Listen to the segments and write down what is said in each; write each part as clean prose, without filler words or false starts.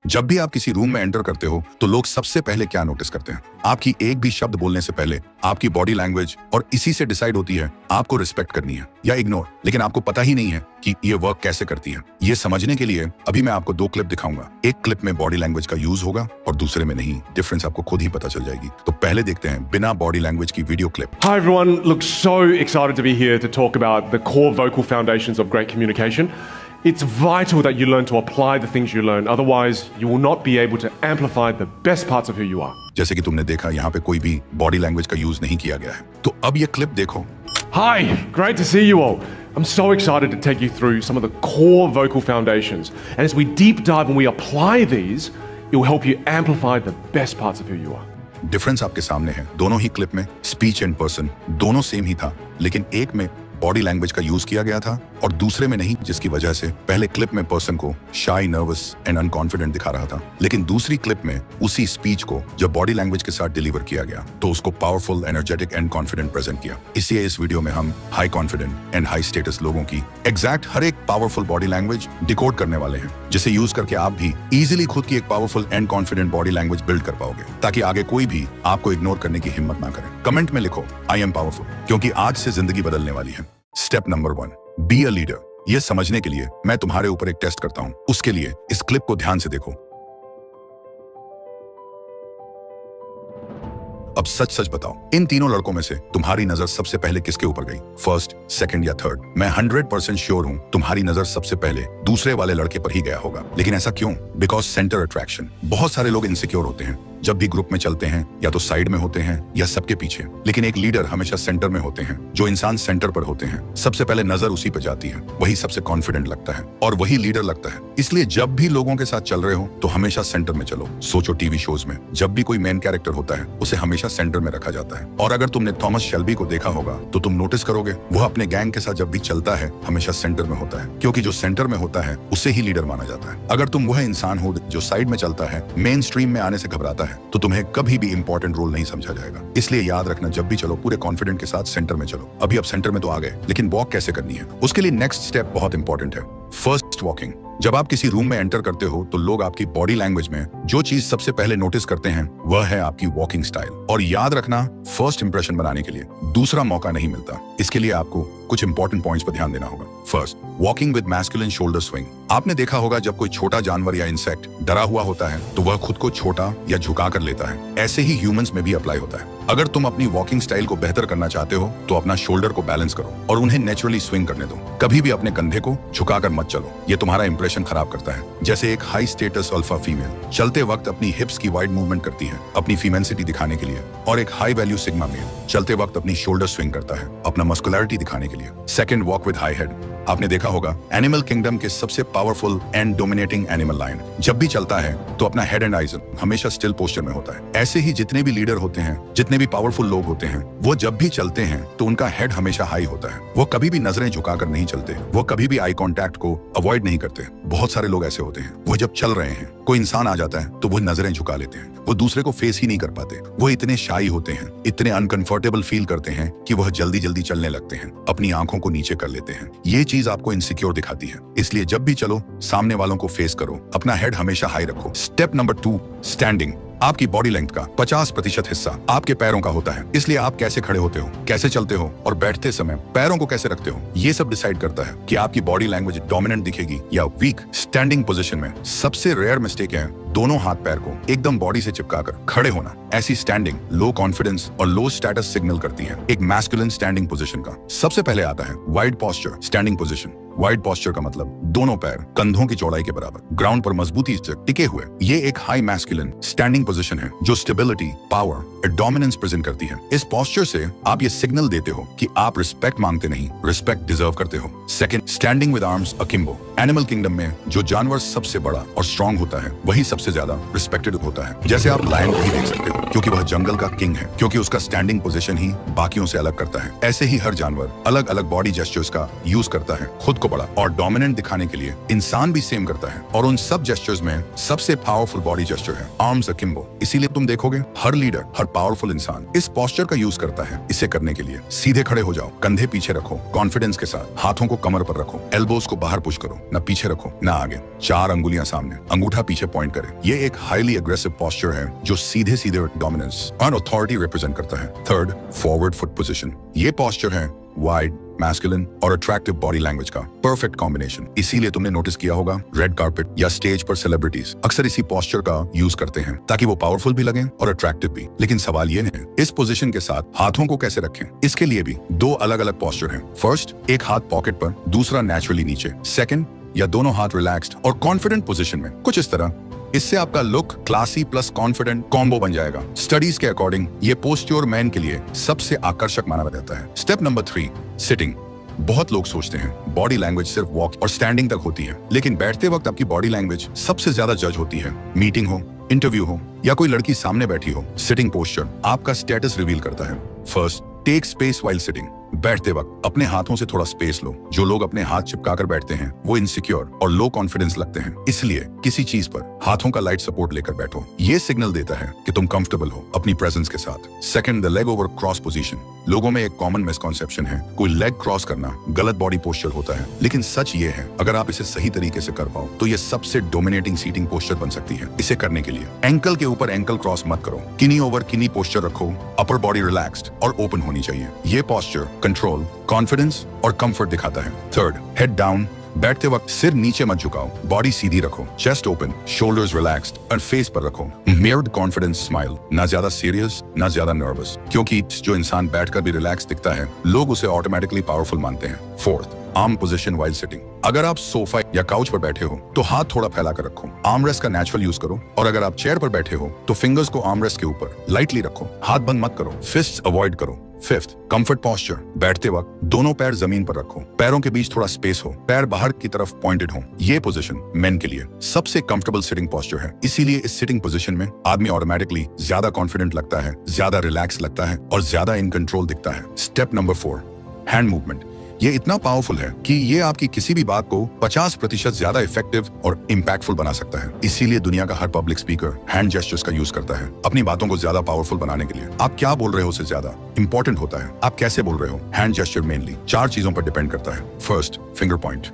जब भी आप किसी रूम में एंटर करते हो तो लोग सबसे पहले क्या नोटिस करते हैं? आपकी एक भी शब्द बोलने से पहले आपकी बॉडी लैंग्वेज, और इसी से डिसाइड होती है आपको रिस्पेक्ट करनी है या इग्नोर। लेकिन आपको पता ही नहीं है कि ये वर्क कैसे करती है। ये समझने के लिए अभी मैं आपको 2 क्लिप दिखाऊंगा। एक क्लिप में बॉडी लैंग्वेज का यूज होगा और दूसरे में नहीं। डिफरेंस आपको खुद ही पता चल जाएगी। तो पहले देखते हैं बिना बॉडी लैंग्वेज की video clip. Hi everyone, look, so excited to be here to talk about the core vocal foundations of great communication. It's vital that you learn to apply the things you learn, otherwise you will not be able to amplify the best parts of who you are. जैसे कि तुमने देखा यहाँ पे कोई भी body language का use नहीं किया गया है। तो अब ये क्लिप देखो। Hi, great to see you all. I'm so excited to take you through some of the core vocal foundations. And as we deep dive and we apply these, it will help you amplify the best parts of who you are. Difference आपके सामने है। दोनों ही clip में speech and person दोनों same ही था, लेकिन एक में बॉडी लैंग्वेज का यूज किया गया था और दूसरे में नहीं, जिसकी वजह से पहले क्लिप में पर्सन को शाई, नर्वस एंड अनकॉन्फिडेंट दिखा रहा था, लेकिन दूसरी क्लिप में उसी स्पीच को जब बॉडी लैंग्वेज के साथ डिलीवर किया गया तो उसको powerful, energetic and confident present किया। इसलिए इस वीडियो में हम high confident and high status लोगों की एग्जैक्ट हर एक पावरफुल बॉडी लैंग्वेज डिकोड करने वाले हैं, जिसे यूज करके आप भी इजीली खुद की एक powerful and confident body language build कर पाओगे, ताकि आगे कोई भी आपको इग्नोर करने की हिम्मत ना करे। कमेंट में लिखो आई एम पावरफुल, क्योंकि आज से जिंदगी बदलने वाली है। Step number 1, be a leader. यह समझने के लिए मैं तुम्हारे ऊपर एक टेस्ट करता हूं। उसके लिए इस क्लिप को ध्यान से देखो। अब सच सच बताओ, इन तीनों लड़कों में से तुम्हारी नजर सबसे पहले किसके ऊपर गई? फर्स्ट, सेकंड या थर्ड? मैं 100% श्योर हूं तुम्हारी नजर सबसे पहले दूसरे वाले लड़के पर ही गया होगा। लेकिन ऐसा क्यों? Because centre attraction. बहुत सारे लोग इनसिक्योर होते हैं जब भी ग्रुप में चलते हैं, या तो साइड में होते हैं या सबके पीछे, लेकिन एक लीडर हमेशा सेंटर में होते हैं। जो इंसान सेंटर पर होते हैं सबसे पहले नजर उसी पर जाती है, वही सबसे कॉन्फिडेंट लगता है और वही लीडर लगता है। इसलिए जब भी लोगों के साथ चल रहे हो तो हमेशा सेंटर में चलो। सोचो टीवी शोज में जब भी कोई मेन कैरेक्टर होता है उसे हमेशा सेंटर में रखा जाता है। और अगर तुमने थॉमस शेल्बी को देखा होगा तो तुम नोटिस करोगे वह अपने गैंग के साथ जब भी चलता है हमेशा सेंटर में होता है, क्योंकि जो सेंटर में होता है उसे ही लीडर माना जाता है। अगर तुम वह इंसान हो जो साइड में चलता है, मेन स्ट्रीम में आने से घबराता है, तो तुम्हें कभी भी इंपॉर्टेंट रोल नहीं समझा जाएगा। इसलिए याद रखना, जब भी चलो पूरे कॉन्फिडेंट के साथ सेंटर में चलो। अभी अब सेंटर में तो आ गए, लेकिन वॉक कैसे करनी है उसके लिए नेक्स्ट स्टेप बहुत इंपॉर्टेंट है। First, walking. जब आप किसी रूम में एंटर करते हो तो लोग आपकी बॉडी लैंग्वेज में जो चीज सबसे पहले नोटिस करते हैं वह है आपकी वॉकिंग स्टाइल। और याद रखना, फर्स्ट इंप्रेशन बनाने के लिए दूसरा मौका नहीं मिलता। इसके लिए आपको कुछ इंपॉर्टेंट पॉइंट्स पर ध्यान देना होगा। First, walking with masculine shoulder swing. आपने देखा होगा जब कोई छोटा जानवर या इंसेक्ट डरा हुआ होता है तो वह खुद को छोटा या झुका कर लेता है। ऐसे ही ह्यूमंस में भी अप्लाई होता है। अगर तुम अपनी वॉकिंग स्टाइल को बेहतर करना चाहते हो तो अपना शोल्डर को बैलेंस करो और उन्हें नेचुरली स्विंग करने दो। कभी भी अपने कंधे को झुकाकर मत चलो, ये तुम्हारा इंप्रेशन खराब करता है। जैसे एक हाई स्टेटस अल्फा फीमेल चलते वक्त अपनी हिप्स की वाइड मूवमेंट करती है अपनी फीमेंसिटी दिखाने के लिए, और एक हाई वैल्यू सिग्मा मेल चलते वक्त अपनी शोल्डर स्विंग करता है अपना मस्कुलरिटी दिखाने के लिए। Second, walk with high head. आपने देखा होगा एनिमल किंगडम के सबसे powerful and dominating animal lion जब भी चलता है तो अपना हेड एंड आइज हमेशा स्टिल पोस्चर में होता है। ऐसे ही जितने भी लीडर होते हैं, जितने भी पावरफुल लोग होते हैं, वो जब भी चलते हैं तो उनका हेड हमेशा हाई होता है। वो कभी भी नजरें झुकाकर नहीं चलते, वो कभी भी आई कांटेक्ट को अवॉइड नहीं करते। बहुत सारे लोग ऐसे होते हैं, वो जब चल रहे हैं कोई इंसान आ जाता है तो वो नजरें झुका लेते हैं, वो दूसरे को फेस ही नहीं कर पाते। वो इतने शाई होते हैं, इतने अनकंफर्टेबल फील करते हैं कि वह जल्दी जल्दी चलने लगते हैं, अपनी आंखों को नीचे कर लेते हैं। ये चीज आपको इनसिक्योर दिखाती है। इसलिए जब भी चलो सामने वालों को फेस करो, अपना हेड हमेशा हाई रखो। Step number 2, standing. आपकी बॉडी लेंथ का 50% हिस्सा आपके पैरों का होता है। इसलिए आप कैसे खड़े होते हो, कैसे चलते हो और बैठते समय पैरों को कैसे रखते हो, ये सब डिसाइड करता है कि आपकी बॉडी लैंग्वेज डोमिनेंट दिखेगी या वीक। स्टैंडिंग पोजीशन में सबसे रेयर मिस्टेक है दोनों हाथ पैर को एकदम बॉडी से चिपकाकर खड़े होना। ऐसी स्टैंडिंग लो कॉन्फिडेंस और लो स्टेटस सिग्नल करती है। एक मैस्कुलिन स्टैंडिंग पोजीशन का सबसे पहले आता है wide posture standing position. Wide posture का मतलब दोनों पैर कंधों की चौड़ाई के बराबर ग्राउंड पर मजबूती से टिके हुए। ये एक हाई मैस्कुलिन स्टैंडिंग पोजीशन है जो स्टेबिलिटी, पावर और डोमिनेंस प्रेजेंट करती है। इस पॉस्चर से आप ये सिग्नल देते हो कि आप रिस्पेक्ट मांगते नहीं, रिस्पेक्ट डिजर्व करते हो। Second, standing with arms akimbo. Animal kingdom में जो जानवर सबसे बड़ा और स्ट्रॉन्ग होता है वही सबसे ज्यादा रिस्पेक्टेड होता है। जैसे आप लायन को ही देख सकते हो, क्योंकि वह जंगल का किंग है, क्योंकि उसका स्टैंडिंग पोजीशन ही बाकियों से अलग करता है। ऐसे ही हर जानवर अलग अलग बॉडी जेस्चर्स का यूज करता है खुद को बड़ा और डोमिनेंट दिखाने के लिए। इंसान भी सेम करता है और उन सब जेस्चर्स में सबसे पावरफुल बॉडी जेस्चर है आर्म्स अकिम्बो। इसीलिए तुम देखोगे हर लीडर, हर पावरफुल इंसान इस पोस्चर का यूज करता है। इसे करने के लिए सीधे खड़े हो जाओ, कंधे पीछे रखो, कॉन्फिडेंस के साथ हाथों को कमर पर रखो, एल्बोज को बाहर पुश करो, ना पीछे रखो ना आगे, 4 अंगुलियां सामने, अंगूठा पीछे पॉइंट करे। ये एक हाईली एग्रेसिव पोस्चर है जो सीधे सीधे डोमिनेंस और अथॉरिटी रिप्रेजेंट करता है। Third, forward foot position. ये पोस्चर है वाइड, मैस्कुलिन और अट्रैक्टिव बॉडी लैंग्वेज का परफेक्ट कॉम्बिनेशन। इसीलिए तुमने नोटिस किया होगा रेड कार्पेट या स्टेज पर सेलिब्रिटीज अक्सर इसी पोस्चर का यूज करते हैं ताकि वो पावरफुल भी लगे और अट्रैक्टिव भी। लेकिन सवाल ये है इस पोजीशन के साथ हाथों को कैसे रखें। इसके लिए भी 2 अलग अलग पोस्चर हैं। फर्स्ट, एक हाथ पॉकेट पर, दूसरा नेचुरली नीचे। सेकंड, या दोनों हाथ रिलैक्स्ड और कॉन्फिडेंट पोजीशन में, कुछ इस तरह। इससे आपका look classy plus confident combo बन जाएगा। स्टडीज के अकॉर्डिंग ये पोस्च्योर मैन के लिए सबसे आकर्षक माना जाता है। Step number 3, sitting. बहुत लोग सोचते हैं बॉडी लैंग्वेज सिर्फ वॉक और स्टैंडिंग तक होती है, लेकिन बैठते वक्त आपकी बॉडी लैंग्वेज सबसे ज्यादा जज होती है। मीटिंग हो, इंटरव्यू हो या कोई लड़की सामने बैठी हो, सिटिंग पोस्चर आपका स्टेटस रिवील करता है। First, tech space while sitting. बैठते वक्त अपने हाथों से थोड़ा स्पेस लो। जो लोग अपने हाथ चिपकाकर बैठते हैं वो इनसिक्योर और लो कॉन्फिडेंस लगते हैं, इसलिए किसी चीज पर हाथों का लाइट सपोर्ट लेकर बैठो। ये सिग्नल देता है कि तुम कंफर्टेबल हो अपनी प्रेजेंस के साथ। Second, the leg over cross position. लोगों में एक कॉमन मिसकॉन्सेप्शन है कोई लेग क्रॉस करना गलत बॉडी पोस्चर होता है, लेकिन सच ये है अगर आप इसे सही तरीके से कर पाओ तो ये सबसे डोमिनेटिंग सीटिंग पोस्चर बन सकती है। इसे करने के लिए एंकल के ऊपर एंकल क्रॉस मत करो, किनी ओवर किनी पोस्चर रखो। अपर बॉडी रिलैक्स्ड और ओपन होनी चाहिए। ये पोस्चर कंट्रोल, कॉन्फिडेंस और कंफर्ट दिखाता है। Third, head down. बैठते वक्त सिर नीचे मत झुकाओ, बॉडी सीधी रखो, चेस्ट ओपन, शोल्डर्स रिलैक्स्ड और फेस पर रखो। मिरर्ड कॉन्फिडेंस स्माइल, ना ज्यादा सीरियस ना ज्यादा नर्वस, क्योंकि जो इंसान बैठकर भी रिलैक्स दिखता है लोग उसे ऑटोमेटिकली पावरफुल मानते हैं। Fourth, arm position while sitting. अगर आप सोफा या काउच पर बैठे हो तो हाथ थोड़ा फैलाकर रखो, आर्म रेस्ट का नेचुरल यूज करो। और अगर आप चेयर पर बैठे हो तो फिंगर्स को आर्म रेस्ट के ऊपर लाइटली रखो, हाथ बंद मत करो, फिस्ट्स अवॉइड करो। Fifth, comfort posture. बैठते वक्त दोनों पैर जमीन पर रखो, पैरों के बीच थोड़ा स्पेस हो, पैर बाहर की तरफ पॉइंटेड हो। ये पोजीशन मेन के लिए सबसे कंफर्टेबल सिटिंग पोस्चर है, इसीलिए इस सिटिंग पोजीशन में आदमी ऑटोमेटिकली ज्यादा कॉन्फिडेंट लगता है, ज्यादा रिलैक्स लगता है और ज्यादा इन कंट्रोल दिखता है। Step number 4, hand movement. ये इतना पावरफुल है कि ये आपकी किसी भी बात को 50% ज्यादा इफेक्टिव और इम्पैक्टफुल बना सकता है। इसीलिए दुनिया का हर पब्लिक स्पीकर हैंड जेस्चर्स का यूज करता है अपनी बातों को ज्यादा पावरफुल बनाने के लिए। आप क्या बोल रहे हो उससे ज्यादा इंपॉर्टेंट होता है आप कैसे बोल रहे हो। हैंड जेस्चर मेनली 4 चीजों पर डिपेंड करता है। First, finger point.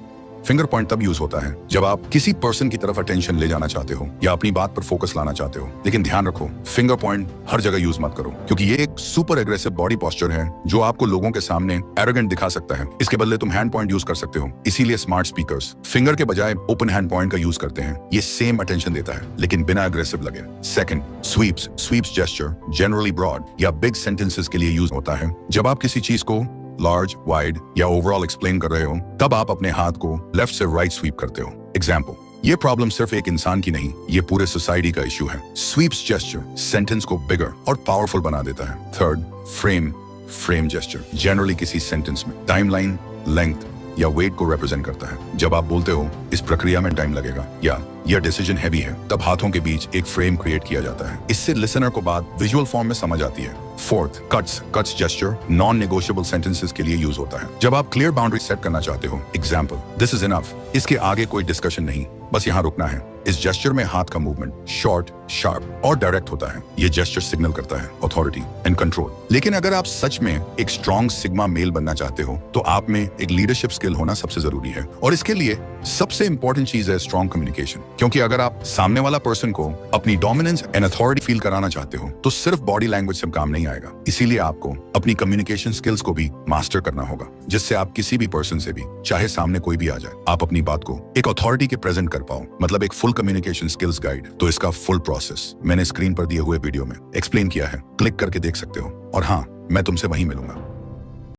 Finger point तब यूज होता है जब आप किसी पर्सन की तरफ अटेंशन ले जाना चाहते हो या अपनी बात पर फोकस लाना चाहते हो। लेकिन ध्यान रखो, फिंगर पॉइंट हर जगह यूज मत करो, क्योंकि ये एक सुपर एग्रेसिव बॉडी पोस्चर है जो आपको लोगों के सामने एरोगेंट दिखा सकता है। इसके बदले तुम हैंड पॉइंट यूज कर सकते हो। इसीलिए स्मार्ट स्पीकर्स फिंगर के बजाय ओपन हैंड पॉइंट का यूज करते हैं। ये सेम अटेंशन देता है लेकिन बिना अग्रेसिव लगे। Second, sweeps. Sweeps gesture generally broad या बिग सेंटेंसेस के लिए यूज होता है। जब आप किसी चीज को लार्ज, वाइड या ओवरऑल एक्सप्लेन कर रहे हो तब आप अपने हाथ को लेफ्ट से राइट स्वीप करते हो। एग्जाम्पल, ये प्रॉब्लम सिर्फ एक इंसान की नहीं, ये पूरे सोसाइटी का इश्यू है। स्वीप्स जेस्चर सेंटेंस को बिगर और पावरफुल बना देता है। Third, frame. Frame gesture generally किसी सेंटेंस में टाइमलाइन, लेंथ या वेट को रिप्रेजेंट करता है। जब आप बोलते हो इस प्रक्रिया में टाइम लगेगा या यह डिसीजन हैवी है, तब हाथों के बीच एक फ्रेम क्रिएट किया जाता है। इससे लिसनर को बात विजुअल फॉर्म में समझ आती है। Fourth, cuts. Cuts gesture non negotiable sentences के लिए यूज होता है। जब आप क्लियर बाउंड्री सेट करना चाहते हो, एग्जाम्पल, दिस इज इनफ, इसके आगे कोई डिस्कशन नहीं, बस यहाँ रुकना है। इस जेस्चर में हाथ का मूवमेंट शॉर्ट, शार्प और डायरेक्ट होता है। ये जेस्चर सिग्नल करता है अथॉरिटी एंड कंट्रोल। लेकिन अगर आप सच में एक स्ट्रॉन्ग सिग्मा मेल बनना चाहते हो तो आप में एक लीडरशिप स्किल होना सबसे जरूरी है। और इसके लिए सबसे इंपॉर्टेंट चीज है स्ट्रॉन्ग कम्युनिकेशन, क्योंकि अगर आप सामने वाला पर्सन को अपनी डोमिनेंस एंड अथॉरिटी फील कराना चाहते हो तो सिर्फ बॉडी लैंग्वेज से काम नहीं आएगा। इसीलिए आपको अपनी कम्युनिकेशन स्किल्स को भी मास्टर करना होगा, जिससे आप किसी भी पर्सन से भी, चाहे सामने कोई भी आ जाए, आप अपनी बात को एक अथॉरिटी के प्रेजेंट कर पाओ, मतलब एक फुल कम्युनिकेशन स्किल्स गाइड। तो इसका फुल प्रोसेस मैंने स्क्रीन पर दिए हुए वीडियो में एक्सप्लेन किया है, क्लिक करके देख सकते हो। और हाँ, मैं तुमसे वहीं मिलूंगा।